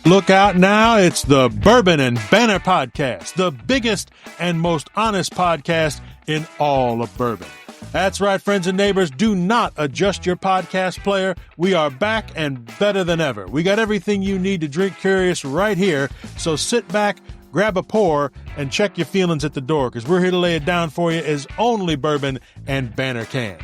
Look out now, it's the Bourbon and Banter podcast, the biggest and most honest podcast in all of bourbon. That's right, friends and neighbors, do not adjust your podcast player. We are back and better than ever. We got everything you need to drink curious right here, so sit back, grab a pour, and check your feelings at the door, because we're here to lay it down for you as only Bourbon and Banter can.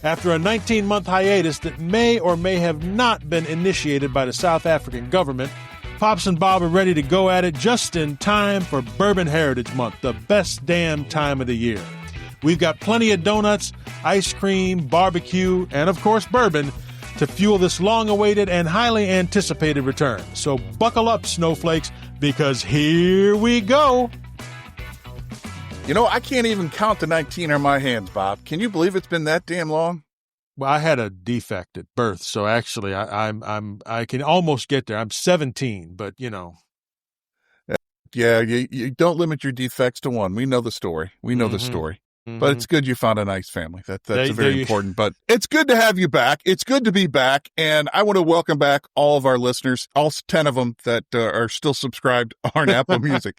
After a 19-month hiatus that may or may have not been initiated by the South African government, Pops and Bob are ready to go at it just in time for Bourbon Heritage Month, the best damn time of the year. We've got plenty of donuts, ice cream, barbecue, and of course bourbon to fuel this long-awaited and highly anticipated return. So buckle up, snowflakes, because here we go. You know, I can't even count the 19 on my hands, Bob. Can you believe it's been that damn long? Well, I had a defect at birth, so actually I can almost get there. I'm 17, but you know. Yeah, you don't limit your defects to one. We know the story. But it's good you found a nice family. That's very important. But it's good to have you back. It's good to be back. And I want to welcome back all of our listeners, all 10 of them that are still subscribed on Apple Music.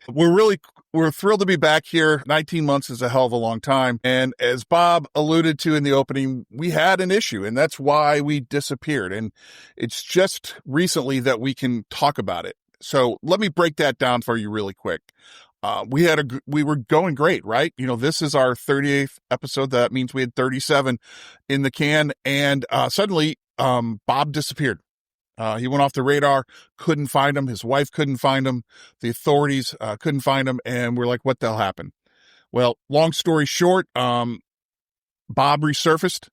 We're thrilled to be back here. 19 months is a hell of a long time. And as Bob alluded to in the opening, we had an issue, and that's why we disappeared. And it's just recently that we can talk about it. So let me break that down for you really quick. We were going great, right? You know, this is our 38th episode. That means we had 37 in the can. And suddenly, Bob disappeared. He went off the radar, couldn't find him. His wife couldn't find him. The authorities couldn't find him. And we're like, what the hell happened? Well, long story short, Bob resurfaced,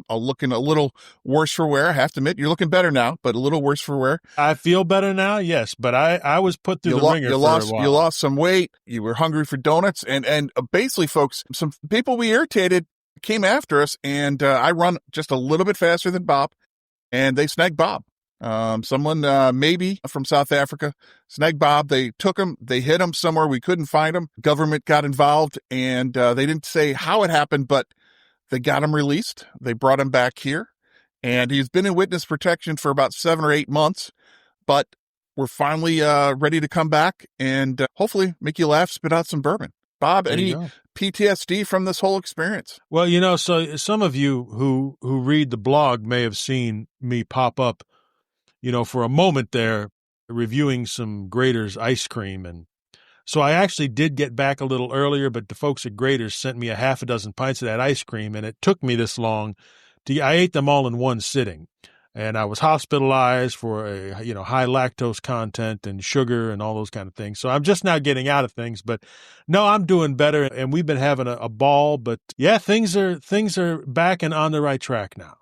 looking a little worse for wear. I have to admit, you're looking better now, but a little worse for wear. I feel better now, yes, but I was put through the ringer for a while. You lost some weight. You were hungry for donuts. And basically, folks, some people we irritated came after us, and I run just a little bit faster than Bob, and they snagged Bob. Someone, maybe from South Africa, snagged Bob. They took him, they hid him somewhere. We couldn't find him. Government got involved, and they didn't say how it happened, but they got him released. They brought him back here, and he's been in witness protection for about 7 or 8 months, but we're finally ready to come back and hopefully make you laugh, spit out some bourbon. Bob, any PTSD from this whole experience? Well, you know, so some of you who read the blog may have seen me pop up, you know, for a moment there, reviewing some Grater's ice cream. And so I actually did get back a little earlier, but the folks at Grater's sent me a half a dozen pints of that ice cream, and it took me this long I ate them all in one sitting. And I was hospitalized for high lactose content and sugar and all those kind of things. So I'm just now getting out of things, but no, I'm doing better. And we've been having a ball, but yeah, things are back and on the right track now.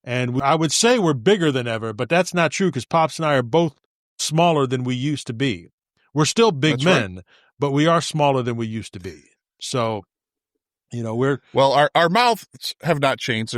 And I would say we're bigger than ever, but that's not true because Pops and I are both smaller than we used to be. We're still big men, right, but we are smaller than we used to be. So, you know, our mouths have not changed.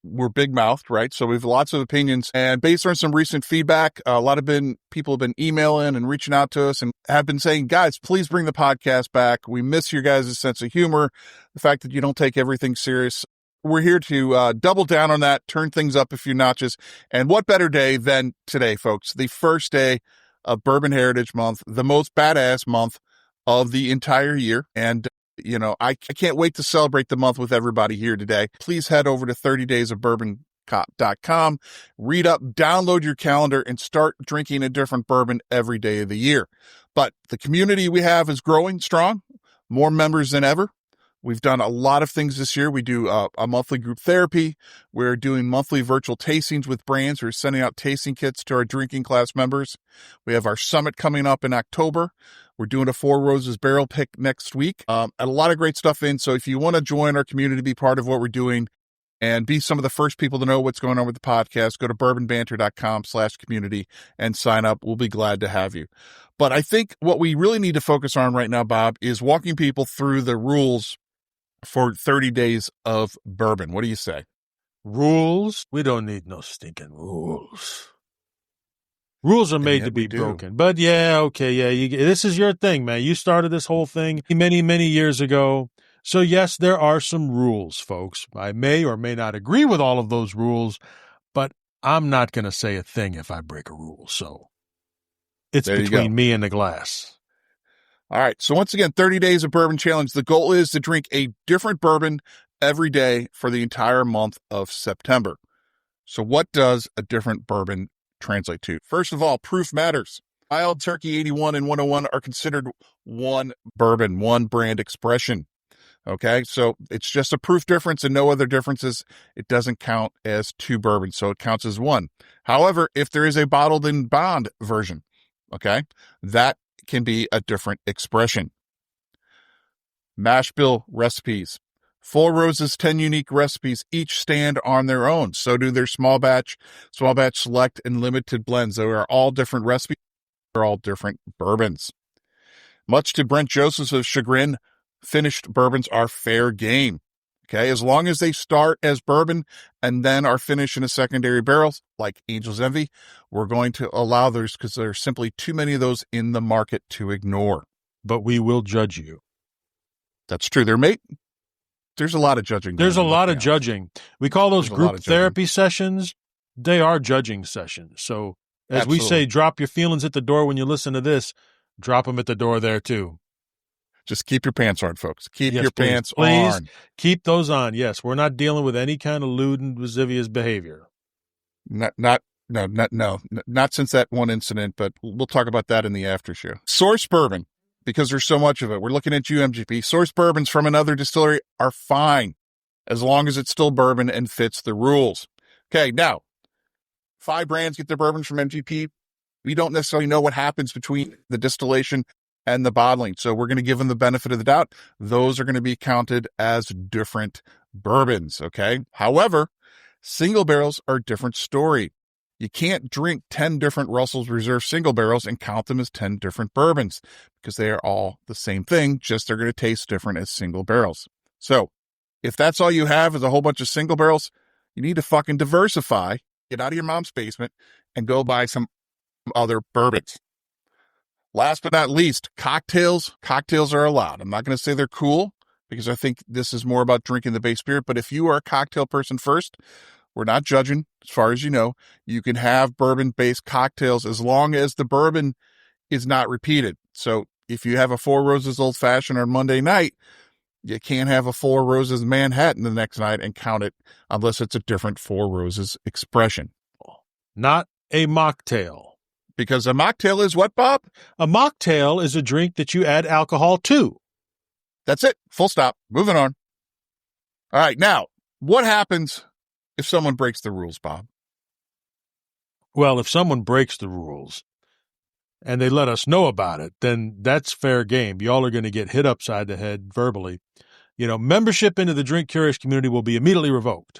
We're big mouthed, right? So we have lots of opinions, and based on some recent feedback, a lot of people have been emailing and reaching out to us and have been saying, guys, please bring the podcast back. We miss your guys' sense of humor. The fact that you don't take everything serious. We're here to double down on that, turn things up a few notches. And what better day than today, folks? The first day of Bourbon Heritage Month, the most badass month of the entire year. And, you know, I can't wait to celebrate the month with everybody here today. Please head over to 30daysofbourbon.com, read up, download your calendar, and start drinking a different bourbon every day of the year. But the community we have is growing strong, more members than ever. We've done a lot of things this year. We do a monthly group therapy. We're doing monthly virtual tastings with brands. We're sending out tasting kits to our drinking class members. We have our summit coming up in October. We're doing a Four Roses barrel pick next week. And a lot of great stuff in. So if you want to join our community, be part of what we're doing, and be some of the first people to know what's going on with the podcast, go to bourbonbanter.com/community and sign up. We'll be glad to have you. But I think what we really need to focus on right now, Bob, is walking people through the rules for 30 days of bourbon. What do you say? Rules? We don't need no stinking rules. Rules are made to be broken. But yeah, okay, yeah. This is your thing, man. You started this whole thing many, many years ago. So yes, there are some rules, folks. I may or may not agree with all of those rules, but I'm not going to say a thing if I break a rule. So It's between me and the glass. All right. So once again, 30 Days of Bourbon Challenge. The goal is to drink a different bourbon every day for the entire month of September. So what does a different bourbon translate to? First of all, proof matters. Wild Turkey 81 and 101 are considered one bourbon, one brand expression. Okay, so it's just a proof difference and no other differences. It doesn't count as two bourbons, so it counts as one. However, if there is a bottled in bond version, okay, that can be a different expression. Mash bill recipes. Four Roses, 10 unique recipes, each stand on their own. So do their small batch, select, and limited blends. They are all different recipes. They're all different bourbons. Much to Brent Joseph's chagrin, finished bourbons are fair game. Okay, as long as they start as bourbon and then are finished in a secondary barrel, like Angel's Envy, we're going to allow those because there are simply too many of those in the market to ignore. But we will judge you. That's true. There's a lot of judging. There's a lot of judging. We call those group therapy sessions. They are judging sessions. So as we say, drop your feelings at the door when you listen to this. Drop them at the door there too. Just keep your pants on, folks. Keep your pants on. Keep those on. Yes, we're not dealing with any kind of lewd and lascivious behavior. Not since that one incident, but we'll talk about that in the after show. Source bourbon, because there's so much of it. We're looking at you, MGP. Source bourbons from another distillery are fine, as long as it's still bourbon and fits the rules. Okay, now, 5 brands get their bourbons from MGP. We don't necessarily know what happens between the distillation and the bottling, so we're going to give them the benefit of the doubt. Those are going to be counted as different bourbons, okay? However, single barrels are a different story. You can't drink 10 different Russell's Reserve single barrels and count them as 10 different bourbons because they are all the same thing, just they're going to taste different as single barrels. So if that's all you have is a whole bunch of single barrels, you need to fucking diversify, get out of your mom's basement, and go buy some other bourbons. Last but not least, cocktails. Cocktails are allowed. I'm not going to say they're cool because I think this is more about drinking the base spirit. But if you are a cocktail person first, we're not judging. As far as you know, you can have bourbon-based cocktails as long as the bourbon is not repeated. So if you have a Four Roses Old Fashioned on Monday night, you can't have a Four Roses Manhattan the next night and count it unless it's a different Four Roses expression. Not a mocktail. Because a mocktail is what, Bob? A mocktail is a drink that you add alcohol to. That's it. Full stop. Moving on. All right. Now, what happens if someone breaks the rules, Bob? Well, if someone breaks the rules and they let us know about it, then that's fair game. Y'all are going to get hit upside the head verbally. Membership into the Drink Curious community will be immediately revoked.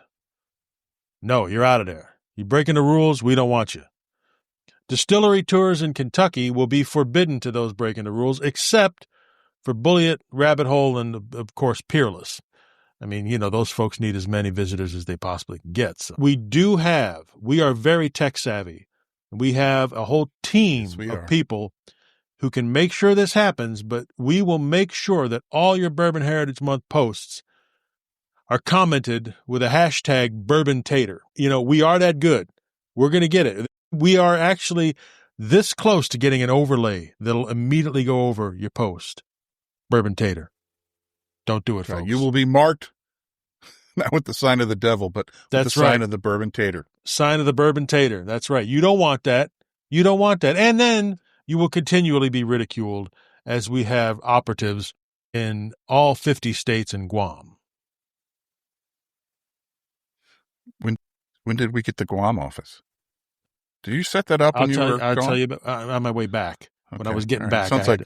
No, you're out of there. You're breaking the rules. We don't want you. Distillery tours in Kentucky will be forbidden to those breaking the rules, except for Bulliet, Rabbit Hole, and, of course, Peerless. I mean, those folks need as many visitors as they possibly can get. So we are very tech savvy. We have a whole team of people who can make sure this happens, but we will make sure that all your Bourbon Heritage Month posts are commented with a hashtag Bourbon Tater. We are that good. We're going to get it. We are actually this close to getting an overlay that'll immediately go over your post. Bourbon Tater. Don't do it, folks. You will be marked, not with the sign of the devil, but with the sign of the Bourbon Tater. Sign of the Bourbon Tater. That's right. You don't want that. You don't want that. And then you will continually be ridiculed as we have operatives in all 50 states and Guam. When did we get the Guam office? Did you set that up when you were gone? I'll tell you on my way back. Okay. When I was getting back. Sounds like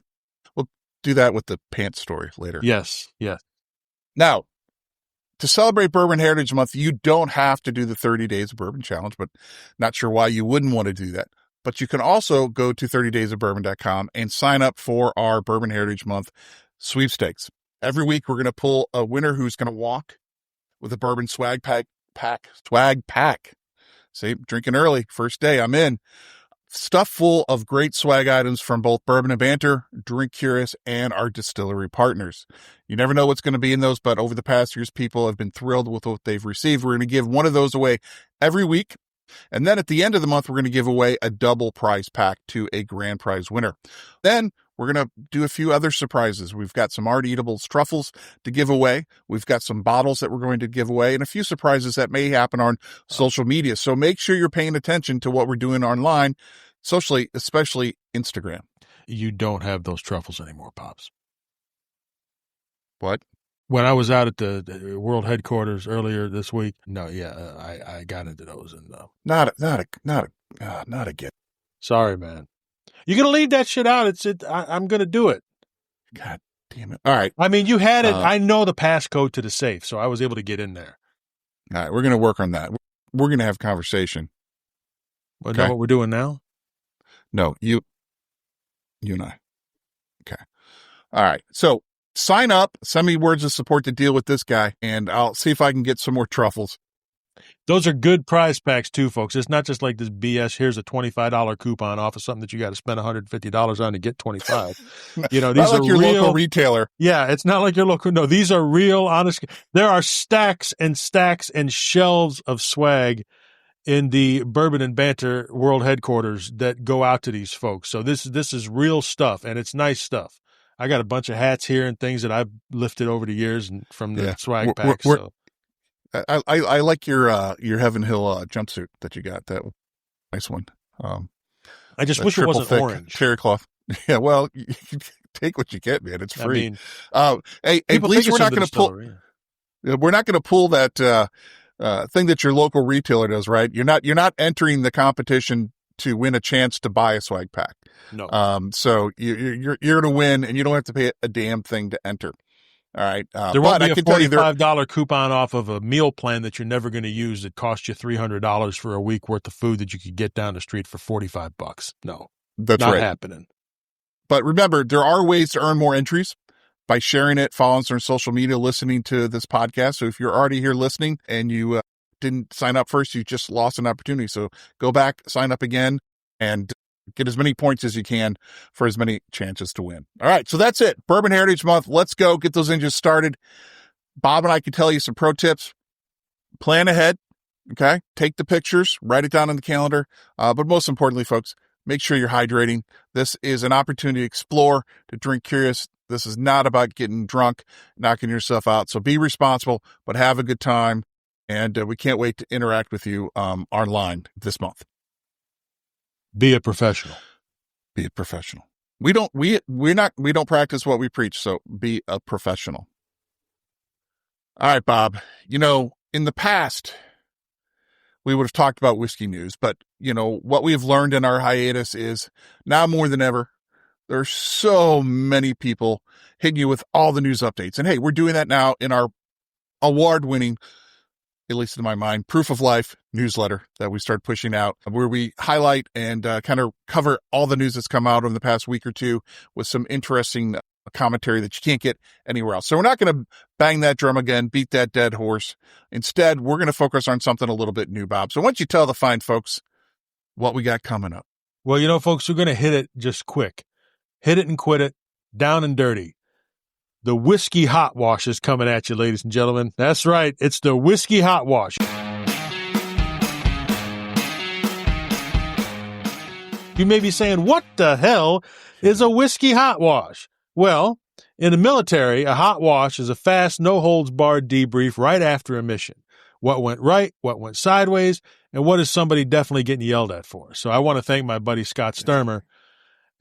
we'll do that with the pants story later. Yes. Now, to celebrate Bourbon Heritage Month, you don't have to do the 30 Days of Bourbon Challenge, but not sure why you wouldn't want to do that. But you can also go to 30daysofbourbon.com and sign up for our Bourbon Heritage Month sweepstakes. Every week, we're going to pull a winner who's going to walk with a bourbon swag pack. See, drinking early, first day, I'm in. Stuff full of great swag items from both Bourbon and Banter, Drink Curious, and our distillery partners. You never know what's going to be in those, but over the past years, people have been thrilled with what they've received. We're going to give one of those away every week. And then at the end of the month, we're going to give away a double prize pack to a grand prize winner. Then we're going to do a few other surprises. We've got some art eatables truffles to give away. We've got some bottles that we're going to give away and a few surprises that may happen on social media. So make sure you're paying attention to what we're doing online, socially, especially Instagram. You don't have those truffles anymore, Pops. What? When I was out at the world headquarters earlier this week, I got into those and not again. Sorry, man. You're gonna leave that shit out. I'm gonna do it. God damn it! All right. I mean, you had it. I know the passcode to the safe, so I was able to get in there. All right, we're gonna work on that. We're gonna have conversation. Well, know what we're doing now? No, you and I. Okay. All right. So. Sign up, send me words of support to deal with this guy, and I'll see if I can get some more truffles. Those are good prize packs, too, folks. It's not just like this BS, here's a $25 coupon off of something that you got to spend $150 on to get $25. You know, these not like are your real, local retailer. Yeah, it's not like your local. No, these are real, honest. There are stacks and stacks and shelves of swag in the Bourbon and Banter World Headquarters that go out to these folks. So this is real stuff, and it's nice stuff. I got a bunch of hats here and things that I've lifted over the years and from the swag pack. So. I like your Heaven Hill jumpsuit that you got. That nice one. I just wish it wasn't orange. Cherry cloth. Yeah, well, you take what you get, man. It's free. Hey, please, we're not going to pull. We're not going to pull that thing that your local retailer does, right? You're not entering the competition to win a chance to buy a swag pack. No. So you're going to win, and you don't have to pay a damn thing to enter. All right. There won't be a $45 coupon off of a meal plan that you're never going to use that costs you $300 for a week worth of food that you could get down the street for $45. No, that's not right. happening. But remember, there are ways to earn more entries by sharing it, following us on social media, listening to this podcast. So if you're already here listening and you didn't sign up first, you just lost an opportunity. So go back, sign up again, and get as many points as you can for as many chances to win. All right, so that's it. Bourbon Heritage Month. Let's go get those engines started. Bob and I can tell you some pro tips. Plan ahead, okay? Take the pictures, write it down on the calendar. But most importantly, folks, make sure you're hydrating. This is an opportunity to explore, to drink curious. This is not about getting drunk, knocking yourself out. So be responsible, but have a good time. And we can't wait to interact with you online this month. Be a professional. Be a professional. We don't practice what we preach. So be a professional. All right, Bob. You know, in the past, we would have talked about whiskey news, but you know what we've learned in our hiatus is now more than ever, there's so many people hitting you with all the news updates. And hey, we're doing that now in our award-winning, at least in my mind, Proof of Life newsletter that we start pushing out, where we highlight and kind of cover all the news that's come out over the past week or two with some interesting commentary that you can't get anywhere else. So we're not going to bang that drum again, beat that dead horse. Instead, we're going to focus on something a little bit new, Bob. So why don't you tell the fine folks what we got coming up? Well, you know, folks, we're going to hit it just quick. Hit it and quit it, down and dirty. The whiskey hot wash is coming at you, ladies and gentlemen. That's right. It's the whiskey hot wash. You may be saying, what the hell is a whiskey hot wash? Well, in the military, a hot wash is a fast, no-holds-barred debrief right after a mission. What went right, what went sideways, and what is somebody definitely getting yelled at for? So I want to thank my buddy Scott Sturmer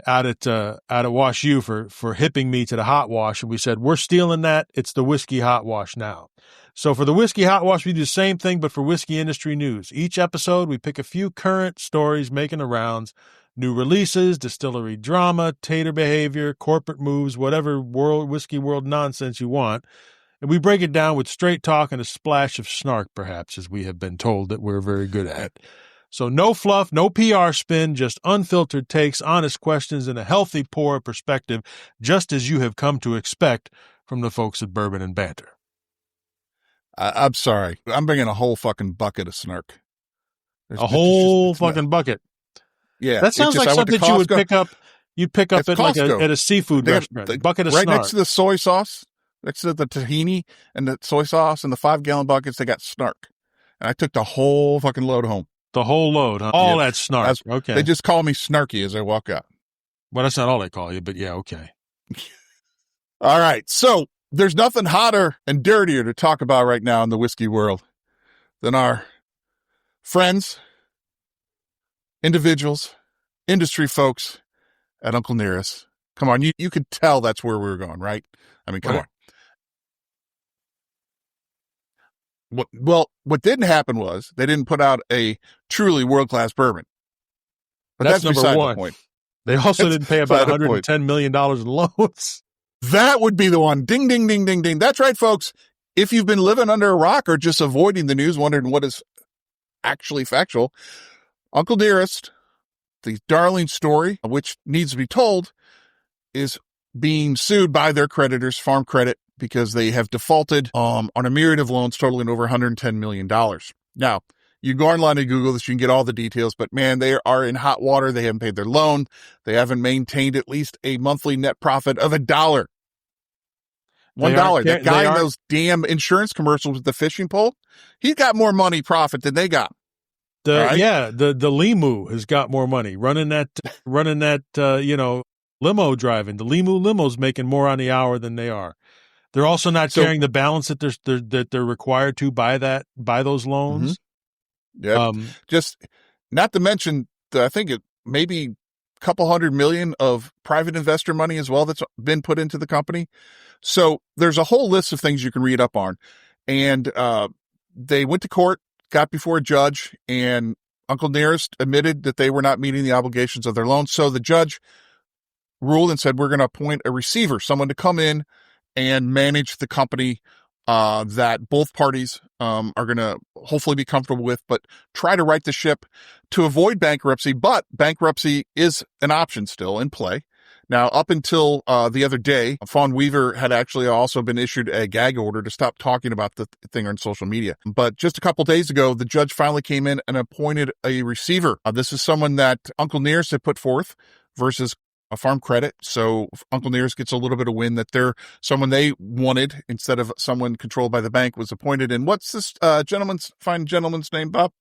out at Wash U for hipping me to the hot wash. And we said, we're stealing that. It's the whiskey hot wash now. So for the whiskey hot wash, we do the same thing, but for whiskey industry news. Each episode, we pick a few current stories making the rounds, new releases, distillery drama, tater behavior, corporate moves, whatever whiskey world nonsense you want. And we break it down with straight talk and a splash of snark, perhaps, as we have been told that we're very good at. So no fluff, no PR spin, just unfiltered takes, honest questions, and a healthy pour of perspective, just as you have come to expect from the folks at Bourbon and Banter. I'm sorry. I'm bringing a whole fucking bucket of snark. A whole fucking bucket. Yeah. That sounds like something you would pick up. You'd pick up at at a seafood restaurant. Bucket of snark. Right next to the soy sauce, next to the tahini and the soy sauce and the 5-gallon buckets, they got snark. And I took the whole fucking load home. The whole load, huh? All that snark. Okay. They just call me Snarky as I walk out. Well, that's not all they call you, but yeah, okay. All right. So there's nothing hotter and dirtier to talk about right now in the whiskey world than our friends, individuals, industry folks at Uncle Nearest. Come on, you could tell that's where we were going, right? I mean, come on. What didn't happen was they didn't put out a truly world-class bourbon. But that's number beside one. The point. They also didn't pay about $110 million in loans. That would be the one. Ding, ding, ding, ding, ding. That's right, folks. If you've been living under a rock or just avoiding the news, wondering what is actually factual, Uncle Nearest, the darling story, which needs to be told, is being sued by their creditors, Farm Credit, because they have defaulted on a myriad of loans totaling over $110 million. Now, you go online and Google this, you can get all the details, but man, they are in hot water. They haven't paid their loan. They haven't maintained at least a monthly net profit of $1. $1. That guy in those damn insurance commercials with the fishing pole, he's got more money profit than they got. Yeah, the Limu has got more money running that limo driving. The Limu limo's making more on the hour than they are. They're also not carrying the balance that they're required to buy those loans. Mm-hmm. Yeah, just not to mention, I think it maybe a couple $100 million of private investor money as well that's been put into the company. So there's a whole list of things you can read up on, and they went to court, got before a judge, and Uncle Nearest admitted that they were not meeting the obligations of their loan. So the judge ruled and said, we're going to appoint a receiver, someone to come in and manage the company that both parties are going to hopefully be comfortable with, but try to right the ship to avoid bankruptcy. But bankruptcy is an option still in play. Now, up until the other day, Fawn Weaver had actually also been issued a gag order to stop talking about the thing on social media. But just a couple days ago, the judge finally came in and appointed a receiver. This is someone that Uncle Nearest had put forth versus a Farm Credit. So Uncle Nearest gets a little bit of win that they're someone they wanted instead of someone controlled by the bank was appointed. And what's this fine gentleman's name, Bob?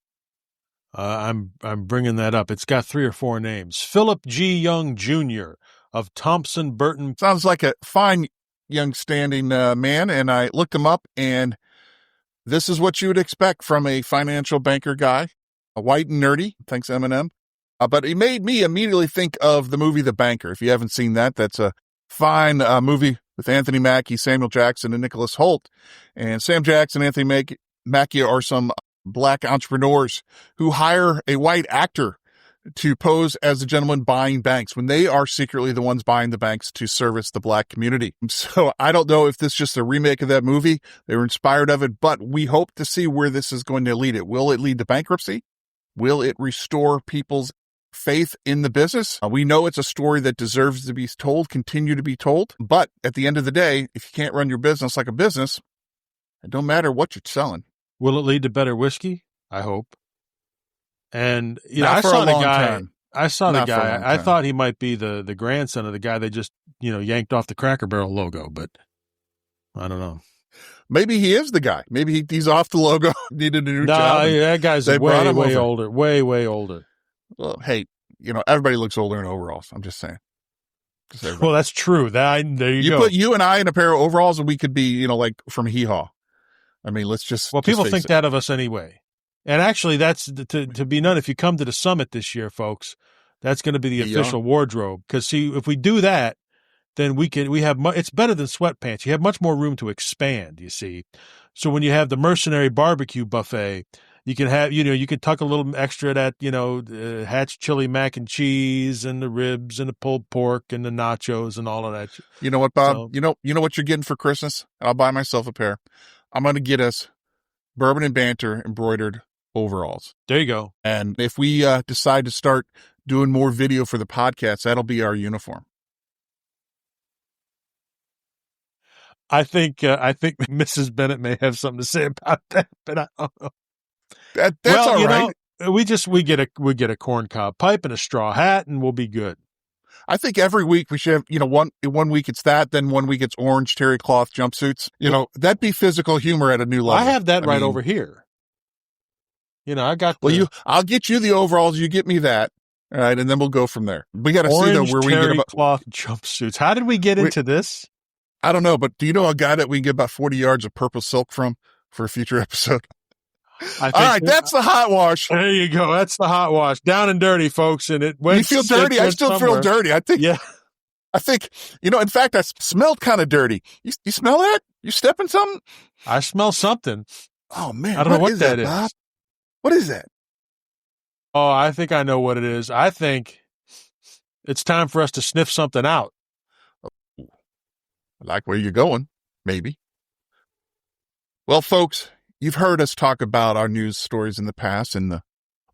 I'm bringing that up. It's got 3 or 4 names. Philip G. Young Jr. of Thompson Burton. Sounds like a fine young standing man. And I looked him up, and this is what you would expect from a financial banker guy, a white and nerdy. Thanks, Eminem. But it made me immediately think of the movie The Banker. If you haven't seen that, that's a fine movie with Anthony Mackie, Samuel Jackson, and Nicholas Hoult. And Sam Jackson and Anthony Mackie are some black entrepreneurs who hire a white actor to pose as a gentleman buying banks when they are secretly the ones buying the banks to service the black community. So I don't know if this is just a remake of that movie. They were inspired of it, but we hope to see where this is going to lead it. Will it lead to bankruptcy? Will it restore people's faith in the business? We know it's a story that deserves to be told, continue to be told. But at the end of the day, if you can't run your business like a business, it don't matter what you're selling. Will it lead to better whiskey? I hope. And I saw the guy. I thought he might be the grandson of the guy they just yanked off the Cracker Barrel logo, but I don't know. Maybe he is the guy. Maybe he's off the logo. Needed a new job. That guy's way older. Way older. Well, hey, everybody looks older in overalls. I'm just saying. Well, that's true. There you go. You put you and I in a pair of overalls, and we could be, like from Hee Haw. I mean, let's just. Well, people think that of us anyway. And actually, that's to be known. If you come to the summit this year, folks, that's going to be the official wardrobe. Because see, if we do that, then it's better than sweatpants. You have much more room to expand. You see, so when you have the mercenary barbecue buffet, you can have you can tuck a little extra of that Hatch chili mac and cheese and the ribs and the pulled pork and the nachos and all of that. You know what, Bob? So, you know what you're getting for Christmas? I'll buy myself a pair. I'm going to get us Bourbon and Banter embroidered overalls. There you go. And if we decide to start doing more video for the podcast, that'll be our uniform. I think Mrs. Bennett may have something to say about that, but I don't know. That's all right. We get a corncob pipe and a straw hat, and we'll be good. I think every week we should have, one week it's that, then one week it's orange terry cloth jumpsuits. That'd be physical humor at a new level. I have that over here. I got I'll get you the overalls. You get me that. All right. And then we'll go from there. We got to see though where we get about cloth jumpsuits. How did we get into this? I don't know, but do you know a guy that we can get about 40 yards of purple silk from for a future episode? All right. That's the hot wash. There you go. That's the hot wash. Down and dirty, folks. And it went. You feel dirty? I still feel dirty. I think. Yeah. I think, in fact, I smelled kind of dirty. You smell that? You stepping something? I smell something. Oh, man. I don't know what that is. Bob? What is that? Oh, I think I know what it is. I think it's time for us to sniff something out. I like where you're going, maybe. Well, folks, you've heard us talk about our news stories in the past and the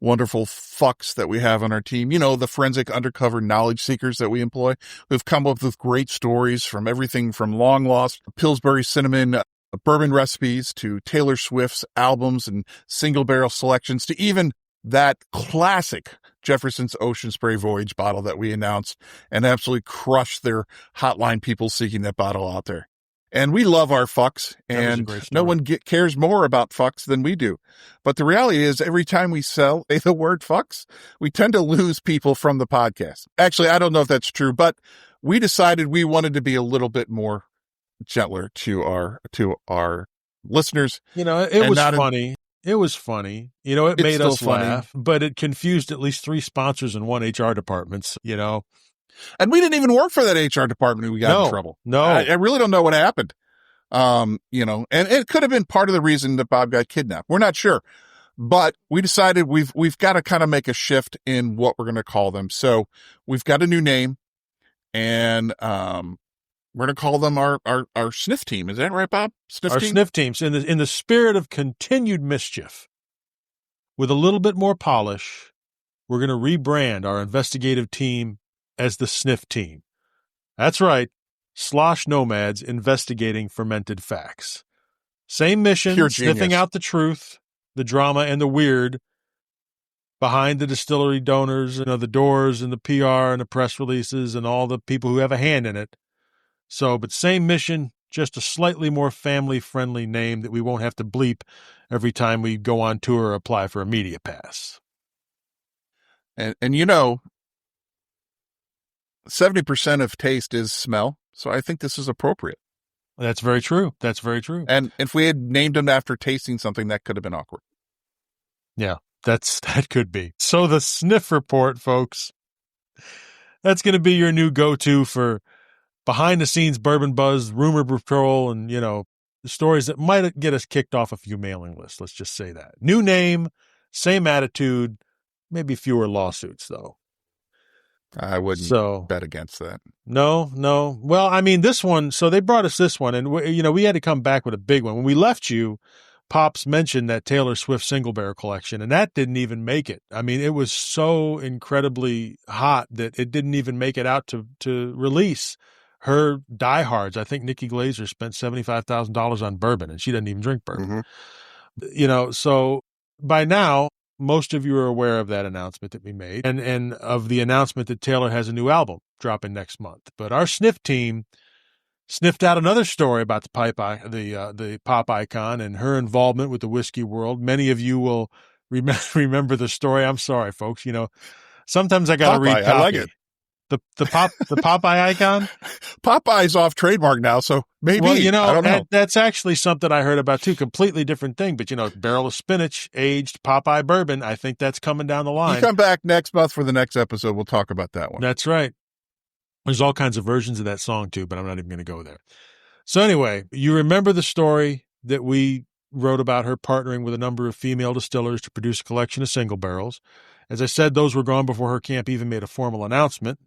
wonderful fucks that we have on our team. The forensic undercover knowledge seekers that we employ, who've come up with great stories from everything from long lost Pillsbury cinnamon bourbon recipes to Taylor Swift's albums and single barrel selections to even that classic Jefferson's Ocean Spray Voyage bottle that we announced and absolutely crushed their hotline people seeking that bottle out there. And we love our fucks, and no one cares more about fucks than we do. But the reality is, every time we say the word fucks, we tend to lose people from the podcast. Actually, I don't know if that's true, but we decided we wanted to be a little bit more gentler to our listeners. It was funny. It was funny. It made us laugh, but it confused at least 3 sponsors and 1 HR department, And we didn't even work for that HR department. We got in trouble. No. I really don't know what happened. And it could have been part of the reason that Bob got kidnapped. We're not sure, but we decided we've got to kind of make a shift in what we're going to call them. So we've got a new name, and we're going to call them our Sniff Team. Is that right, Bob? Sniff Teams. In the spirit of continued mischief, with a little bit more polish, we're going to rebrand our investigative team as the Sniff Team. That's right. Slosh nomads investigating fermented facts. Same mission, pure sniffing genius. out the truth, the drama, and the weird behind the distillery donors, the doors and the PR and the press releases and all the people who have a hand in it. But same mission, just a slightly more family-friendly name that we won't have to bleep every time we go on tour or apply for a media pass. And 70% of taste is smell, so I think this is appropriate. That's very true. And if we had named them after tasting something, that could have been awkward. Yeah, that could be. So the Sniff Report, folks, that's going to be your new go-to for behind-the-scenes bourbon buzz, rumor patrol, and, stories that might get us kicked off a few mailing lists. Let's just say that. New name, same attitude, maybe fewer lawsuits, though. I wouldn't bet against that. No. Well, this one, so they brought us this one, and, we had to come back with a big one. When we left you, Pops mentioned that Taylor Swift single barrel collection, and that didn't even make it. It was so incredibly hot that it didn't even make it out to release. Her diehards, I think Nikki Glaser spent $75,000 on bourbon, and she doesn't even drink bourbon. Mm-hmm. So by now, most of you are aware of that announcement that we made and of the announcement that Taylor has a new album dropping next month. But our Sniff Team sniffed out another story about the pop icon and her involvement with the whiskey world. Many of you will remember the story. I'm sorry, folks. Sometimes I got to read copy. I like it. The Popeye icon? Popeye's off trademark now, so maybe. Well, I don't know. That's actually something I heard about too. Completely different thing, but barrel of spinach, aged Popeye bourbon. I think that's coming down the line. You come back next month for the next episode. We'll talk about that one. That's right. There's all kinds of versions of that song too, but I'm not even going to go there. So anyway, you remember the story that we wrote about her partnering with a number of female distillers to produce a collection of single barrels. As I said, those were gone before her camp even made a formal announcement.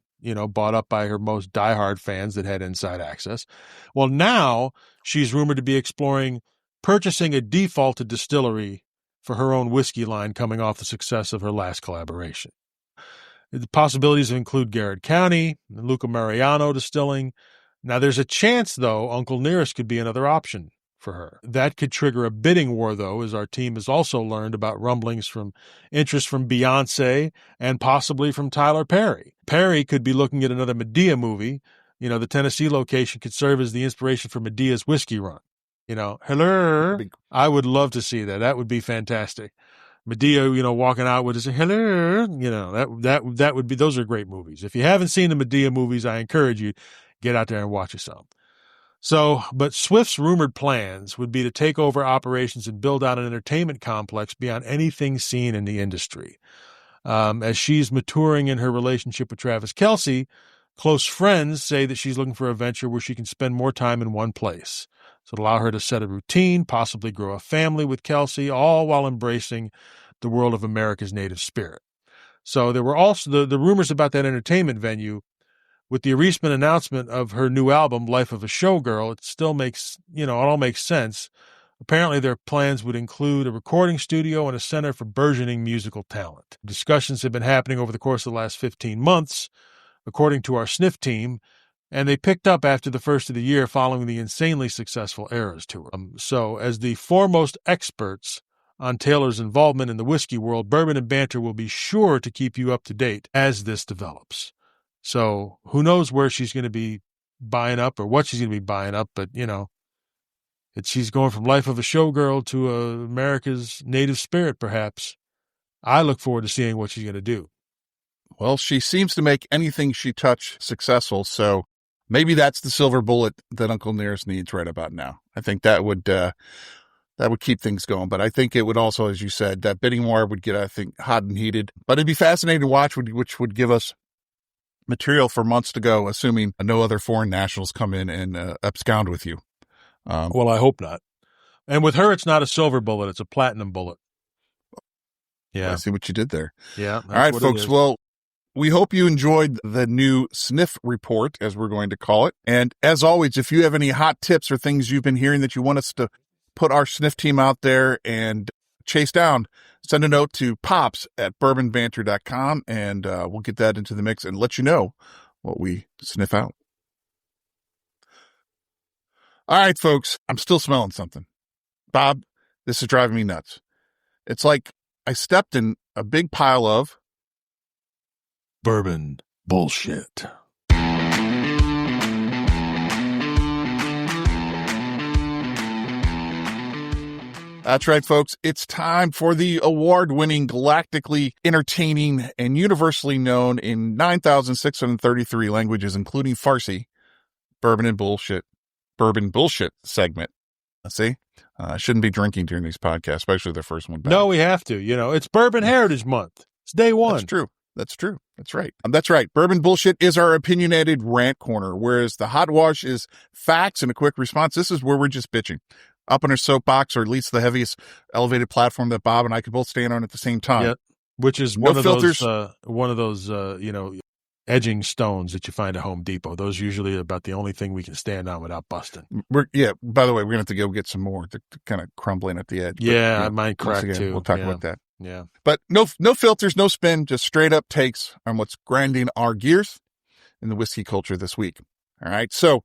Bought up by her most diehard fans that had inside access. Well, now she's rumored to be exploring purchasing a defaulted distillery for her own whiskey line coming off the success of her last collaboration. The possibilities include Garrett County, Luca Mariano Distilling. Now, there's a chance, though, Uncle Nearest could be another option for her. That could trigger a bidding war, though, as our team has also learned about rumblings from interest from Beyonce and possibly from Tyler Perry. Perry could be looking at another Medea movie. The Tennessee location could serve as the inspiration for Medea's whiskey run. Hello. I would love to see that. That would be fantastic. Medea, walking out with his hello, that would be, those are great movies. If you haven't seen the Medea movies, I encourage you, get out there and watch it some. So, but Swift's rumored plans would be to take over operations and build out an entertainment complex beyond anything seen in the industry. As she's maturing in her relationship with Travis Kelce, close friends say that she's looking for a venture where she can spend more time in one place. So it'll allow her to set a routine, possibly grow a family with Kelce, all while embracing the world of America's native spirit. So there were also the rumors about that entertainment venue. With the recent announcement of her new album, Life of a Showgirl, it still makes, it all makes sense. Apparently, their plans would include a recording studio and a center for burgeoning musical talent. Discussions have been happening over the course of the last 15 months, according to our Sniff Team, and they picked up after the first of the year following the insanely successful Eras tour. So, as the foremost experts on Taylor's involvement in the whiskey world, Bourbon and Banter will be sure to keep you up to date as this develops. So who knows where she's going to be buying up or what she's going to be buying up, but, she's going from Life of a Showgirl to America's native spirit, perhaps. I look forward to seeing what she's going to do. Well, she seems to make anything she touches successful, so maybe that's the silver bullet that Uncle Nearest needs right about now. I think that would keep things going, but I think it would also, as you said, that bidding war would get, I think, hot and heated. But it'd be fascinating to watch, which would give us material for months to go, assuming no other foreign nationals come in and abscond with you. Well, I hope not. And with her, it's not a silver bullet; it's a platinum bullet. Yeah, I see what you did there. Yeah. All right, folks. Well, we hope you enjoyed the new Sniff Report, as we're going to call it. And as always, if you have any hot tips or things you've been hearing that you want us to put our Sniff Team out there and chase down, send a note to pops@bourbonbanter.com, and we'll get that into the mix and let you know what we sniff out. All right, folks, I'm still smelling something. Bob, this is driving me nuts. It's like I stepped in a big pile of bourbon bullshit. That's right, folks. It's time for the award-winning, galactically entertaining, and universally known in 9,633 languages, including Farsi, Bourbon Bullshit segment. See? I shouldn't be drinking during these podcasts, especially the first one back. No, we have to. It's Bourbon Heritage Month. It's day one. That's true. That's right. That's right. Bourbon Bullshit is our opinionated rant corner, whereas the hot wash is facts and a quick response. This is where we're just bitching. Up on our soapbox, or at least the heaviest elevated platform that Bob and I could both stand on at the same time. Yep. Which is no one filters. One of those edging stones that you find at Home Depot. Those usually are about the only thing we can stand on without busting. By the way, we're going to have to go get some more. They're kind of crumbling at the edge. Yeah, mine cracked too. We'll talk about that. Yeah. But no filters, no spin, just straight up takes on what's grinding our gears in the whiskey culture this week. All right. So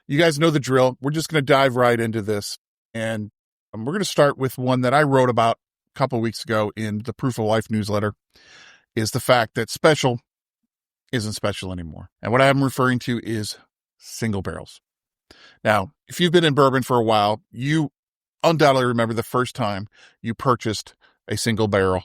you guys know the drill. We're just going to dive right into this. And we're going to start with one that I wrote about a couple of weeks ago in the Proof of Life newsletter, is the fact that special isn't special anymore. And what I'm referring to is single barrels. Now, if you've been in bourbon for a while, you undoubtedly remember the first time you purchased a single barrel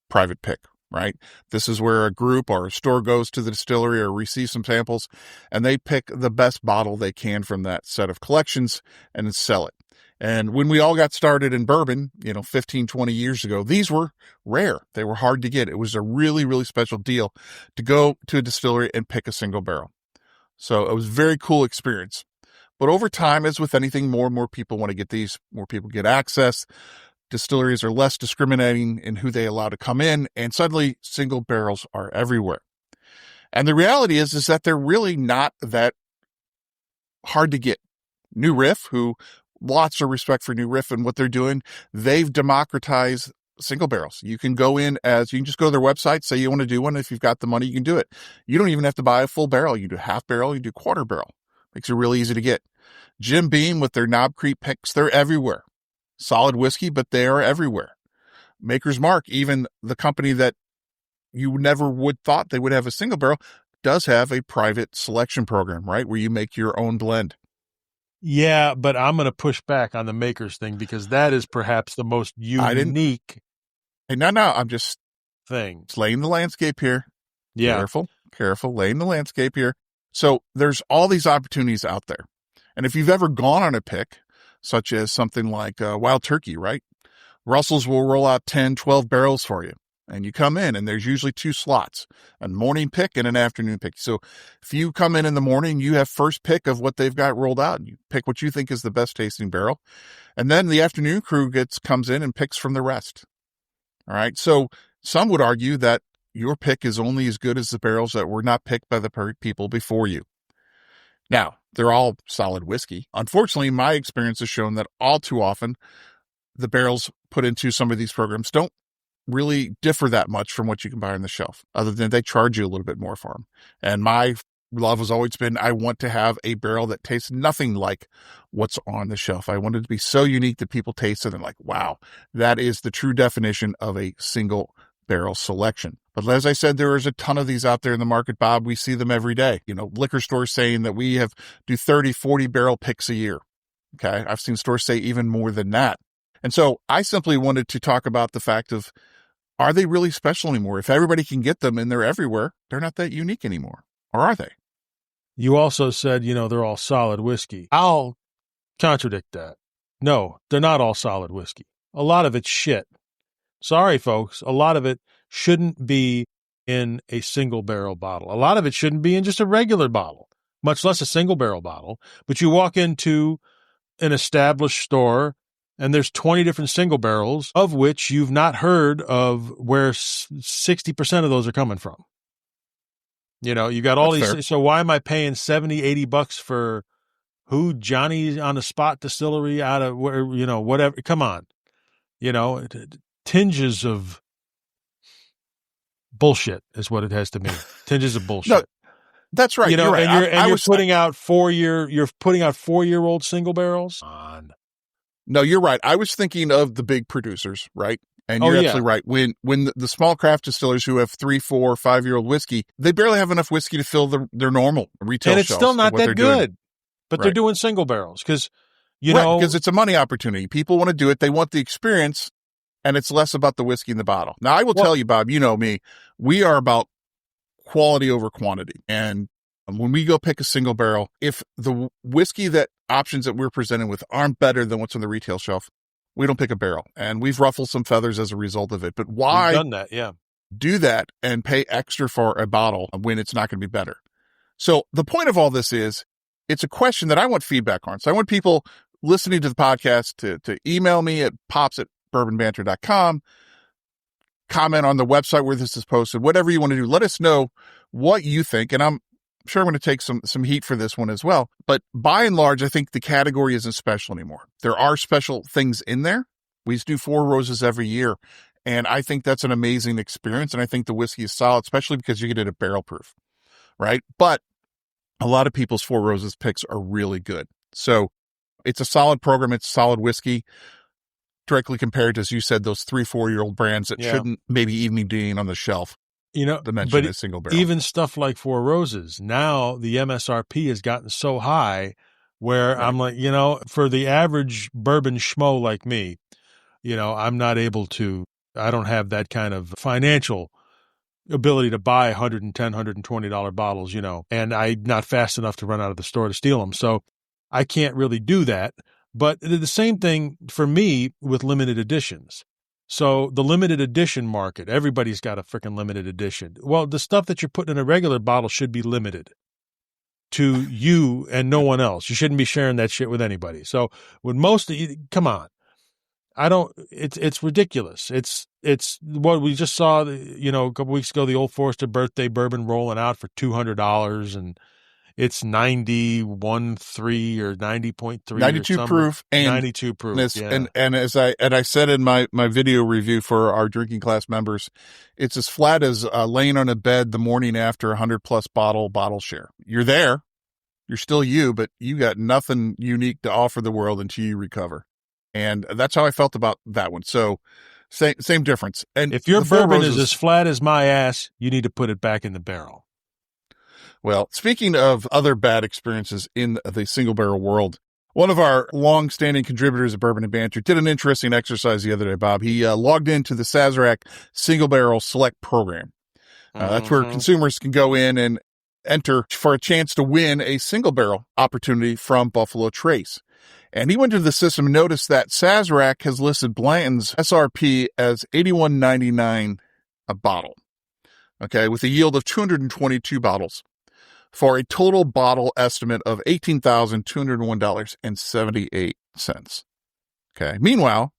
private pick, right? This is where a group or a store goes to the distillery or receives some samples, and they pick the best bottle they can from that set of collections and then sell it. And when we all got started in bourbon, 15, 20 years ago, these were rare. They were hard to get. It was a really, really special deal to go to a distillery and pick a single barrel. So it was a very cool experience. But over time, as with anything, more and more people want to get these, more people get access. Distilleries are less discriminating in who they allow to come in, and suddenly single barrels are everywhere. And the reality is that they're really not that hard to get. New Riff, who lots of respect for New Riff and what they're doing, they've democratized single barrels. You can just go to their website, say you want to do one. If you've got the money, you can do it. You don't even have to buy a full barrel. You do half barrel, you do quarter barrel. Makes it really easy to get. Jim Beam with their Knob Creek picks, they're everywhere. Solid whiskey, but they are everywhere. Maker's Mark, even the company that you never would thought they would have a single barrel, does have a private selection program, right? Where you make your own blend. Yeah, but I'm going to push back on the Maker's thing because that is perhaps the most unique Hey, no, I'm just thing. laying the landscape here. Yeah. Careful, laying the landscape here. So there's all these opportunities out there. And if you've ever gone on a pick, such as something like Wild Turkey, right? Russell's will roll out 10, 12 barrels for you. And you come in and there's usually 2 slots, a morning pick and an afternoon pick. So if you come in the morning, you have first pick of what they've got rolled out and you pick what you think is the best tasting barrel. And then the afternoon crew comes in and picks from the rest. All right. So some would argue that your pick is only as good as the barrels that were not picked by the people before you. Now, they're all solid whiskey. Unfortunately, my experience has shown that all too often, the barrels put into some of these programs don't really differ that much from what you can buy on the shelf, other than they charge you a little bit more for them. And my love has always been, I want to have a barrel that tastes nothing like what's on the shelf. I want it to be so unique that people taste it and like, wow, that is the true definition of a single barrel selection. But as I said, there is a ton of these out there in the market, Bob. We see them every day. Liquor stores saying that we do 30, 40 barrel picks a year. Okay. I've seen stores say even more than that. And so I simply wanted to talk about the fact of, are they really special anymore? If everybody can get them and they're everywhere, they're not that unique anymore. Or are they? You also said, they're all solid whiskey. I'll contradict that. No, they're not all solid whiskey. A lot of it's shit. Sorry, folks. A lot of it shouldn't be in a single barrel bottle. A lot of it shouldn't be in just a regular bottle, much less a single barrel bottle. But you walk into an established store and there's 20 different single barrels, of which you've not heard of where 60% of those are coming from. You got all That's these. fair. So why am I paying $70-$80 for Johnny on the Spot Distillery out of where, whatever? Come on. Tinges of bullshit is what it has to mean. Tinges of bullshit. No, that's right. You're right. And you're putting out 4-year-old single barrels on. No, you're right. I was thinking of the big producers, right? And you're absolutely right. When the small craft distillers who have 3, 4, 5-year-old whiskey, they barely have enough whiskey to fill their normal retail shelves. And it's still not that good. But right. They're doing single barrels because, because it's a money opportunity. People want to do it. They want the experience, and it's less about the whiskey in the bottle. Now, I will tell you, Bob, you know me, we are about quality over quantity. And when we go pick a single barrel, if the whiskey options that we're presented with aren't better than what's on the retail shelf, we don't pick a barrel. And we've ruffled some feathers as a result of it. But why We've done that, yeah. do that and pay extra for a bottle when it's not going to be better? So the point of all this is, it's a question that I want feedback on. So I want people listening to the podcast to email me at pops@bourbonbanter.com, comment on the website where this is posted, whatever you want to do. Let us know what you think. And I'm sure I'm going to take some heat for this one as well. But by and large, I think the category isn't special anymore. There are special things in there. We do 4 roses every year. And I think that's an amazing experience. And I think the whiskey is solid, especially because you get it at barrel proof, right? But a lot of people's 4 roses picks are really good. So it's a solid program. It's solid whiskey, directly compared to, as you said, those 3, 4-year-old brands that shouldn't maybe even be on the shelf. To mention a single barrel. Even stuff like 4 Roses, now the MSRP has gotten so high where I'm like, for the average bourbon schmo like me, I'm not able to, I don't have that kind of financial ability to buy $110, $120 bottles, and I'm not fast enough to run out of the store to steal them. So I can't really do that. But the same thing for me with limited editions. So the limited edition market, everybody's got a freaking limited edition. Well, the stuff that you're putting in a regular bottle should be limited to you and no one else. You shouldn't be sharing that shit with anybody. So with most of you, come on. It's ridiculous. It's what we just saw, a couple weeks ago, the Old Forester birthday bourbon rolling out for $200 and it's 91.3 or 90.3, 92 proof, and 92 proof. And as I said in my video review for our drinking class members, it's as flat as laying on a bed the morning after 100+ bottle share. You're there, you're still you, but you got nothing unique to offer the world until you recover. And that's how I felt about that one. So same difference. And if your bourbon is as flat as my ass, you need to put it back in the barrel. Well, speaking of other bad experiences in the single barrel world, One of our long-standing contributors at Bourbon and Banter did an interesting exercise the other day, Bob. He logged into the Sazerac Single Barrel Select program. That's where consumers can go in and enter for a chance to win a single barrel opportunity from Buffalo Trace. And he went to the system and noticed that Sazerac has listed Blanton's SRP as $81.99 a bottle. Okay, with a yield of 222 bottles, for a total bottle estimate of $18,201.78. Okay. Meanwhile,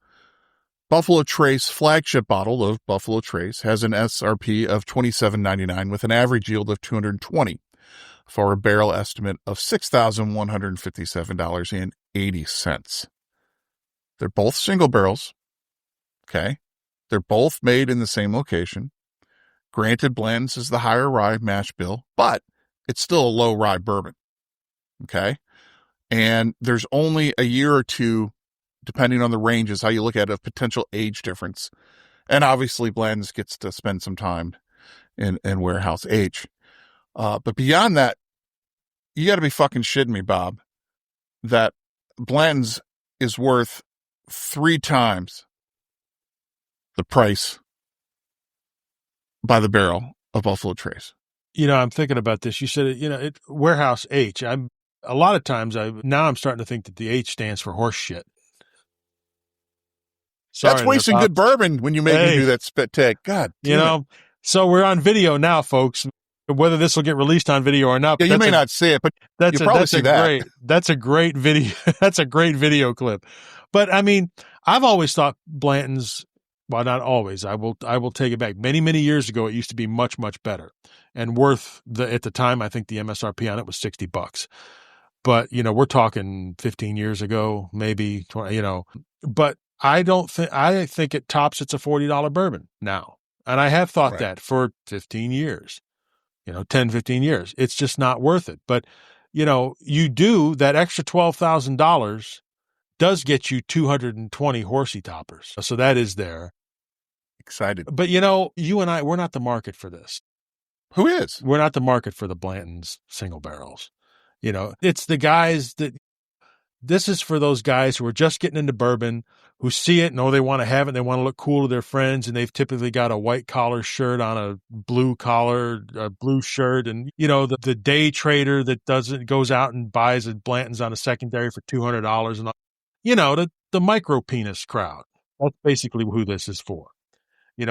Buffalo Trace flagship bottle of Buffalo Trace has an SRP of $27.99 with an average yield of 220 for a barrel estimate of $6,157.80. They're both single barrels. Okay. They're both made in the same location. Granted, Blanton's is the higher rye mash bill, but it's still a low rye bourbon. Okay. And there's only a year or two, depending on the ranges, how you look at it, of potential age difference. And obviously Blanton's gets to spend some time in warehouse age. But beyond that, you got to be fucking shitting me, Bob, that Blanton's is worth 3 times the price by the barrel of Buffalo Trace. I'm thinking about this. You said, warehouse H. A lot of times now I'm starting to think that the H stands for horse shit. Sorry, that's wasting good bourbon when you make me do that spit take. God damn it. So we're on video now, folks. Whether this will get released on video or not. Yeah, you may not see it, but you'll probably see that. That's a great video. That's a great video clip. But I mean, I've always thought Blanton's, well, not always. I will take it back. Many, many years ago, it used to be much, much better and worth at the time. I think the MSRP on it was $60. But we're talking 15 years ago, maybe 20. But I think it tops. It's a $40 bourbon now, and I have thought that for 15 years. 10, 15 years. It's just not worth it. But you do that extra $12,000 does get you 220 horsey toppers. So that is there. Excited. But you and I, we're not the market for this. Who is? We're not the market for the Blanton's single barrels. It's the guys this is for those guys who are just getting into bourbon, who see it, know they want to have it, they want to look cool to their friends, and they've typically got a white collar shirt on a blue collar, a blue shirt, and the day trader that goes out and buys a Blanton's on a secondary for $200 and the micro penis crowd. That's basically who this is for.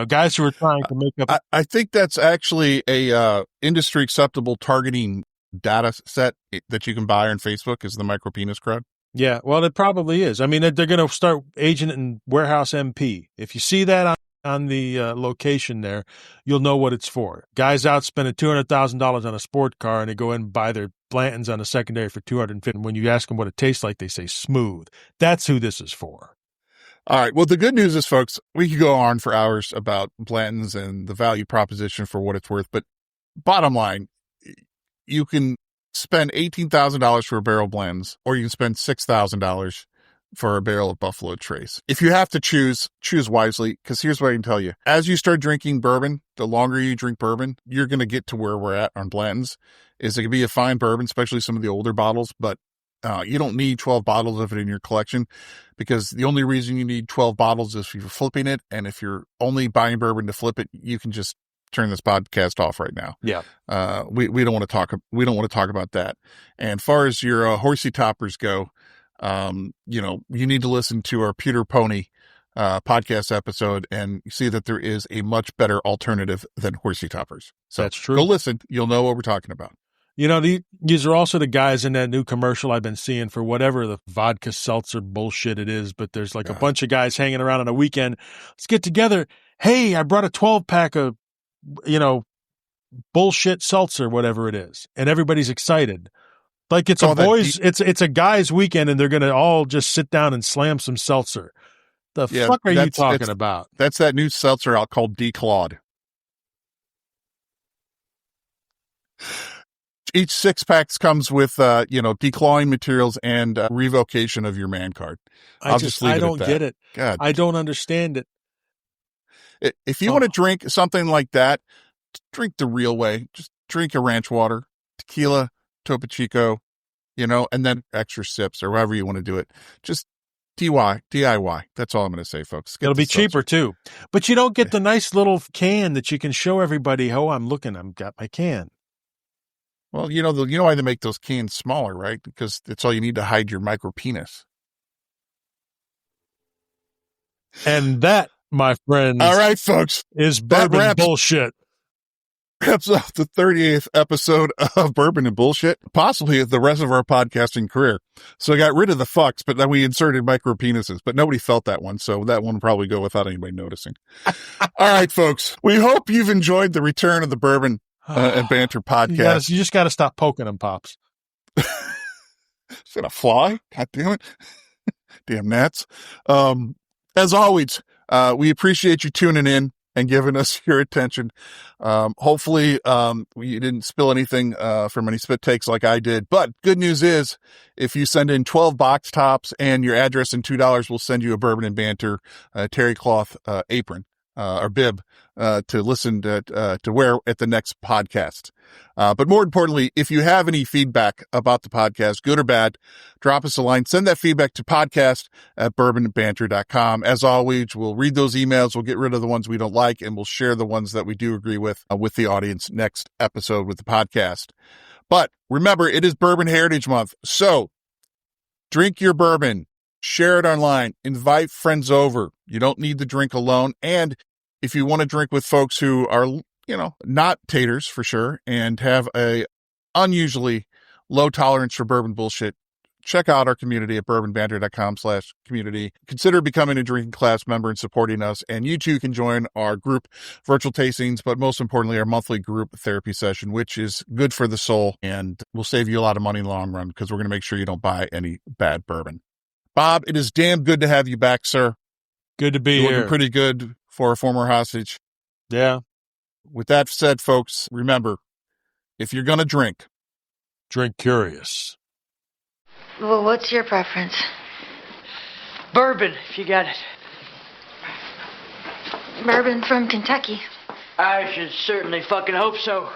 Guys who are trying to make up. I think that's actually a industry acceptable targeting data set that you can buy on Facebook is the micro penis crowd. Yeah, well, it probably is. I mean, they're going to start aging it in Warehouse MP. If you see that on the location there, you'll know what it's for. Guys out spending $200,000 on a sport car, and they go in and buy their Blanton's on a secondary for $250. When you ask them what it tastes like, they say smooth. That's who this is for. All right. Well, the good news is, folks, we could go on for hours about Blanton's and the value proposition for what it's worth. But bottom line, you can spend $18,000 for a barrel of Blanton's, or you can spend $6,000 for a barrel of Buffalo Trace. If you have to choose wisely, because here's what I can tell you. As you start drinking bourbon, the longer you drink bourbon, you're going to get to where we're at on Blanton's. It can be a fine bourbon, especially some of the older bottles, but you don't need 12 bottles of it in your collection, because the only reason you need 12 bottles is if you're flipping it. And if you're only buying bourbon to flip it, you can just turn this podcast off right now. Yeah. We don't want to talk about that. And far as your horsey toppers go, you need to listen to our Pewter Pony podcast episode and see that there is a much better alternative than horsey toppers. So that's true. Go listen. You'll know what we're talking about. These are also the guys in that new commercial I've been seeing for whatever the vodka seltzer bullshit it is, but there's like a bunch of guys hanging around on a weekend. Let's get together. Hey, I brought a 12-pack of, bullshit seltzer, whatever it is. And everybody's excited. Like it's it's a guy's weekend and they're going to all just sit down and slam some seltzer. The fuck are you talking about? That's that new seltzer out called Declawed. Each 6-pack comes with, declawing materials and revocation of your man card. I don't get it. God. I don't understand it. If you want to drink something like that, drink the real way. Just drink a ranch water, tequila, Topo Chico, and then extra sips or however you want to do it. Just DIY. That's all I'm going to say, folks. It'll be cheaper too, but you don't get the nice little can that you can show everybody. Oh, I've got my can. Well, you know why they make those cans smaller, right? Because it's all you need to hide your micro penis. And that, my friends, all right, folks, is bourbon bullshit. Wraps up the 38th episode of Bourbon and Bullshit, possibly the rest of our podcasting career. So I got rid of the fucks, but then we inserted micro penises, but nobody felt that one. So that one will probably go without anybody noticing. All right, folks, we hope you've enjoyed the return of the Bourbon and Banter podcast. You just got to stop poking them, Pops. Is that a fly? God damn it. Damn gnats. As always, we appreciate you tuning in and giving us your attention. Hopefully, you didn't spill anything from any spit takes like I did. But good news is, if you send in 12 box tops and your address and $2, we'll send you a Bourbon and Banter terry cloth apron or bib to listen to wear at the next podcast. But more importantly, if you have any feedback about the podcast, good or bad, drop us a line. Send that feedback to podcast@bourbonbanter.com. As always, we'll read those emails. We'll get rid of the ones we don't like, and we'll share the ones that we do agree with the audience next episode with the podcast. But remember, it is Bourbon Heritage Month. So drink your bourbon, share it online, invite friends over. You don't need to drink alone. And if you want to drink with folks who are, not taters for sure, and have a unusually low tolerance for bourbon bullshit, check out our community at bourbonbanter.com/community. Consider becoming a drinking class member and supporting us. And you too can join our group virtual tastings, but most importantly, our monthly group therapy session, which is good for the soul and will save you a lot of money in the long run because we're going to make sure you don't buy any bad bourbon. Bob, it is damn good to have you back, sir. Good to be here. Looking pretty good for a former hostage. Yeah. With that said, folks, remember, if you're going to drink curious. Well, what's your preference? Bourbon, if you got it. Bourbon from Kentucky. I should certainly fucking hope so.